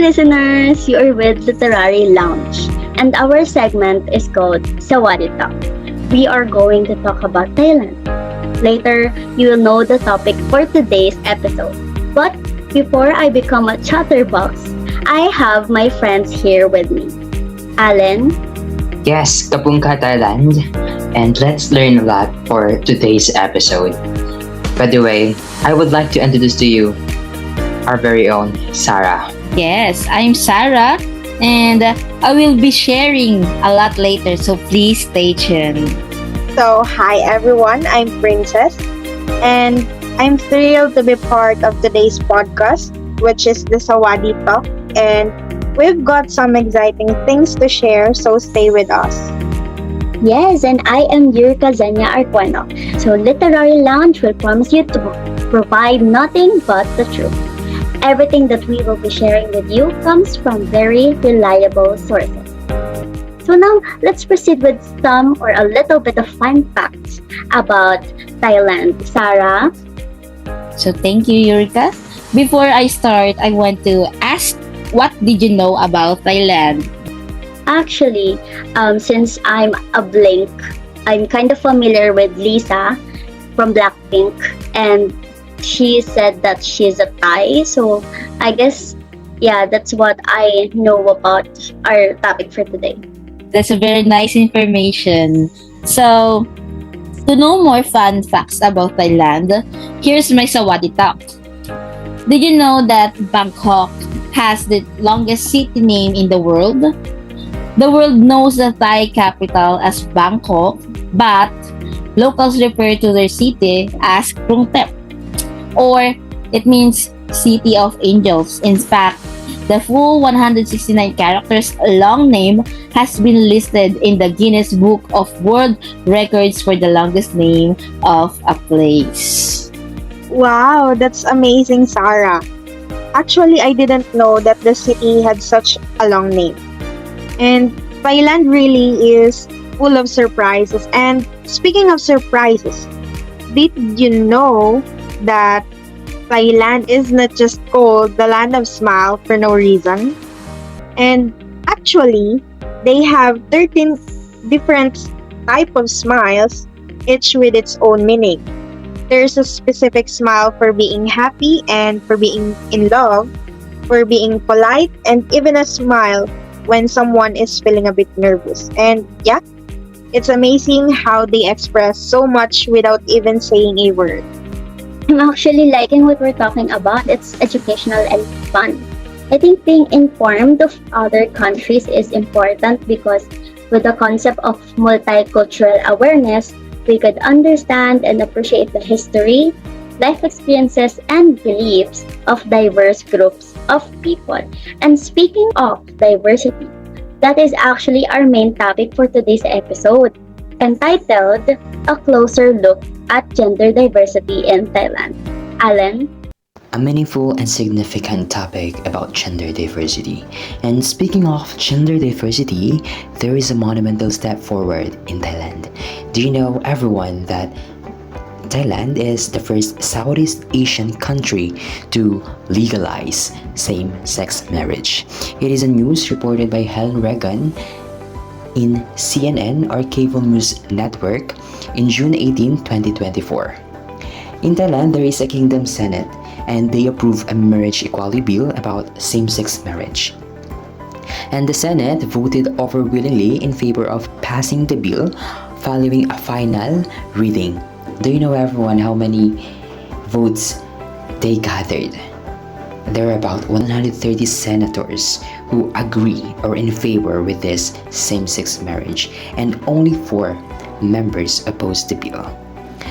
listeners! You are with Literary Lounge, and our segment is called Sawadi Talk. We are going to talk about Thailand. Later, you will know the topic for today's episode. But before I become a chatterbox, I have my friends here with me. Alan, Yes, Kapungka Thailand, and let's learn a lot for today's episode. By the way, I would like to introduce to you our very own Sarah. Yes, I'm Sarah, and I will be sharing a lot later, so please stay tuned. So, hi everyone, I'm Princess, and I'm thrilled to be part of today's podcast, which is the Sawadi Talk, and we've got some exciting things to share, so stay with us. yes, and I am Urika Zenia Arcueno. So Literary Lounge will promise you to provide nothing but the truth. Everything that we will be sharing with you comes from very reliable sources. So now, let's proceed with some or a little bit of fun facts about Thailand. Sarah? So thank you, Urika. Before I start, I want to ask, what did you know about Thailand? Actually, since I'm a Blink, I'm kind of familiar with Lisa from Blackpink, and she said that she's a Thai. So I guess, yeah, that's what I know about our topic for today. That's a very nice information. So, to know more fun facts about Thailand, here's my Sawadi Talk. Did you know that Bangkok has the longest city name in the world? The world knows the Thai capital as Bangkok, but locals refer to their city as Krungthep, or it means City of Angels. In fact, the full 169 characters long name has been listed in the Guinness Book of World Records for the longest name of a place. Wow, that's amazing, Sarah. Actually, I didn't know that the city had such a long name. And Thailand really is full of surprises. And speaking of surprises, did you know that Thailand is not just called the land of smile for no reason? And actually, they have 13 different type of smiles, each with its own meaning. There's a specific smile for being happy and for being in love, for being polite, and even a smile when someone is feeling a bit nervous. And yeah, it's amazing how they express so much without even saying a word. I'm actually liking what we're talking about. It's educational and fun. I think being informed of other countries is important because with the concept of multicultural awareness, we could understand and appreciate the history, life experiences, and beliefs of diverse groups of people. And speaking of diversity, that is actually our main topic for today's episode, entitled A Closer Look at Gender Diversity in Thailand. Alan? A meaningful and significant topic about gender diversity. And speaking of gender diversity, there is a monumental step forward in Thailand. Do you know, everyone, that Thailand is the first Southeast Asian country to legalize same-sex marriage? It is a news reported by Helen Regan in CNN or Cable News Network in June 18, 2024. In Thailand, there is a Kingdom Senate, and they approve a marriage equality bill about same-sex marriage. And the Senate voted overwhelmingly in favor of passing the bill following a final reading. Do you know, everyone, how many votes they gathered? There are about 130 senators who agree or in favor with this same-sex marriage, and only 4 members opposed the bill.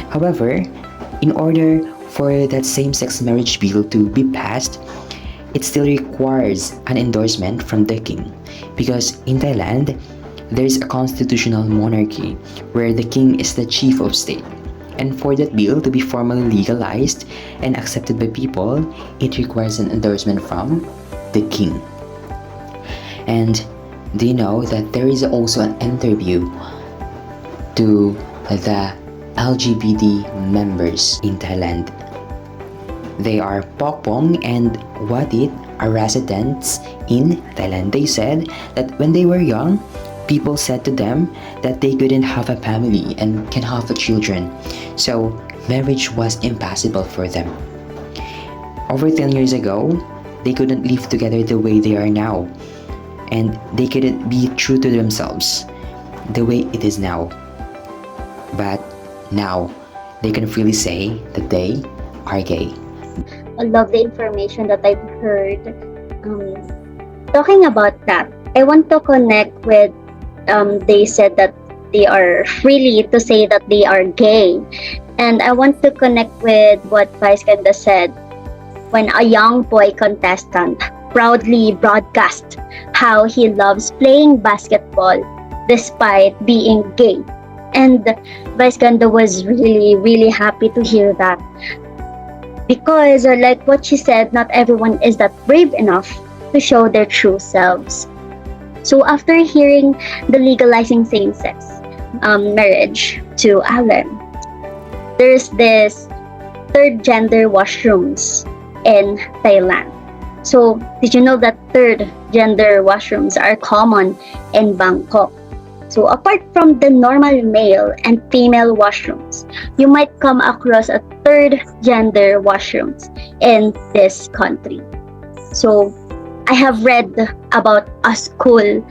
However, in order for that same-sex marriage bill to be passed, it still requires an endorsement from the king, because in Thailand, there is a constitutional monarchy where the king is the chief of state. And for that bill to be formally legalized and accepted by people, it requires an endorsement from the king. And do you know that there is also an interview to the LGBT members in Thailand? They are Pokpong and Wadit are residents in Thailand. They said that when they were young, people said to them that they couldn't have a family and can have a children. So marriage was impossible for them. Over 10 years ago, they couldn't live together the way they are now. And they couldn't be true to themselves the way it is now. But now, they can freely say that they are gay. I love the information that I've heard. Talking about that, I want to connect with, they said that they are freely to say that they are gay. And I want to connect with what Vice Ganda said when a young boy contestant proudly broadcast how he loves playing basketball despite being gay. And Vice Ganda was really, really happy to hear that. Because, like what she said, not everyone is that brave enough to show their true selves. So after hearing the legalizing same-sex marriage to Alan, there's this third gender washrooms in Thailand. So did you know that third gender washrooms are common in Bangkok? So apart from the normal male and female washrooms, you might come across a third gender washrooms in this country. So I have read about a school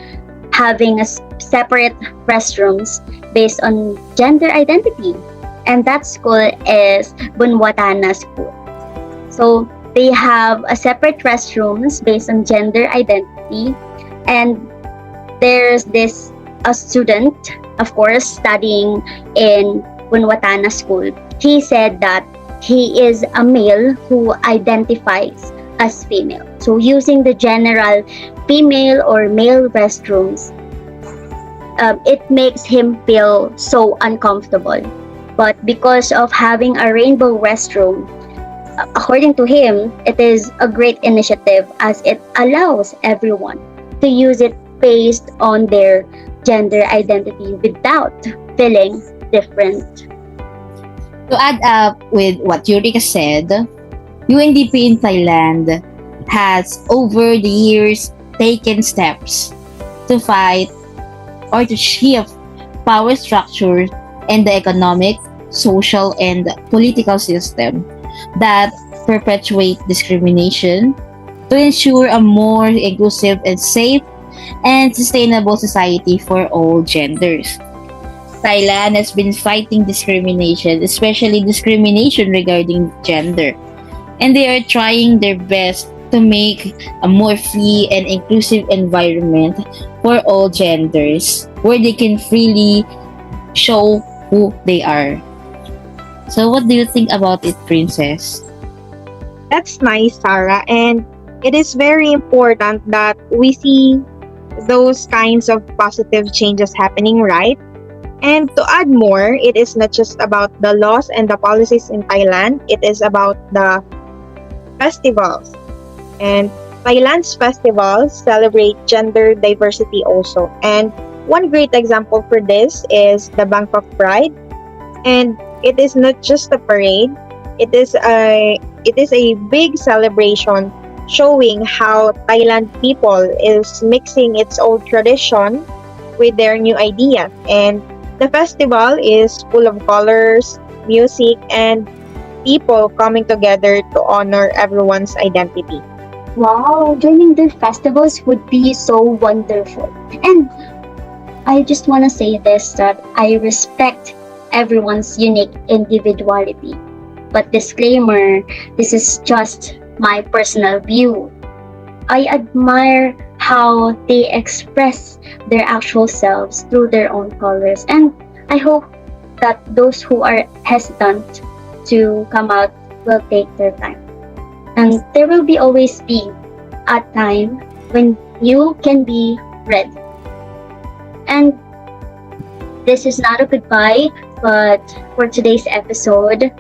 having a separate restrooms based on gender identity. And that school is Bunwatana School. So they have a separate restrooms based on gender identity. And there's this a student, of course, studying in Bunwatana School. He said that he is a male who identifies as female. So using the general female or male restrooms, it makes him feel so uncomfortable. But because of having a rainbow restroom, according to him, it is a great initiative as it allows everyone to use it based on their gender identity without feeling different. To add up with what Urika said, UNDP in Thailand has over the years taken steps to fight or to shift power structures and the economic, social, and political system that perpetuate discrimination to ensure a more inclusive and safe and sustainable society for all genders. Thailand has been fighting discrimination, especially discrimination regarding gender, and they are trying their best to make a more free and inclusive environment for all genders where they can freely show who they are. So what do you think about it, Princess? That's nice, Sarah. And it is very important that we see those kinds of positive changes happening, right? And to add more, it is not just about the laws and the policies in Thailand, it is about the festivals. And Thailand's festivals celebrate gender diversity also. And one great example for this is the Bangkok Pride. And it is not just a parade, it is a big celebration showing how Thailand people is mixing its old tradition with their new ideas. And the festival is full of colors, music, and people coming together to honor everyone's identity. Wow, joining their festivals would be so wonderful. And I just want to say this, that I respect everyone's unique individuality. But disclaimer, this is just my personal view. I admire how they express their actual selves through their own colors, and I hope that those who are hesitant to come out will take their time. And there will be always be a time when you can be ready. And this is not a goodbye, but for today's episode,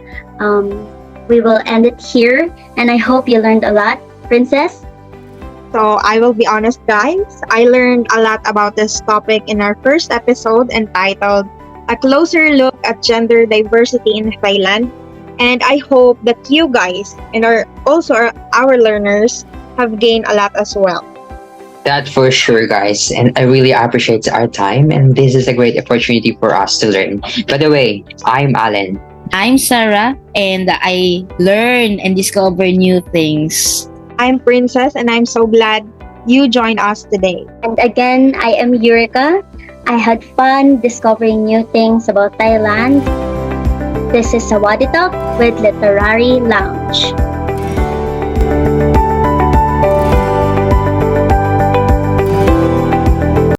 we will end it here. And I hope you learned a lot, Princess. So I will be honest, guys, I learned a lot about this topic in our first episode entitled A Closer Look at Gender Diversity in Thailand. And I hope that you guys and our learners have gained a lot as well. That for sure, guys. And I really appreciate our time. And this is a great opportunity for us to learn. By the way, I'm Alan. I'm Sarah, and I learn and discover new things. I'm Princess, and I'm so glad you joined us today. And again, I am Urika. I had fun discovering new things about Thailand. This is Sawadi Talk with Literary Lounge.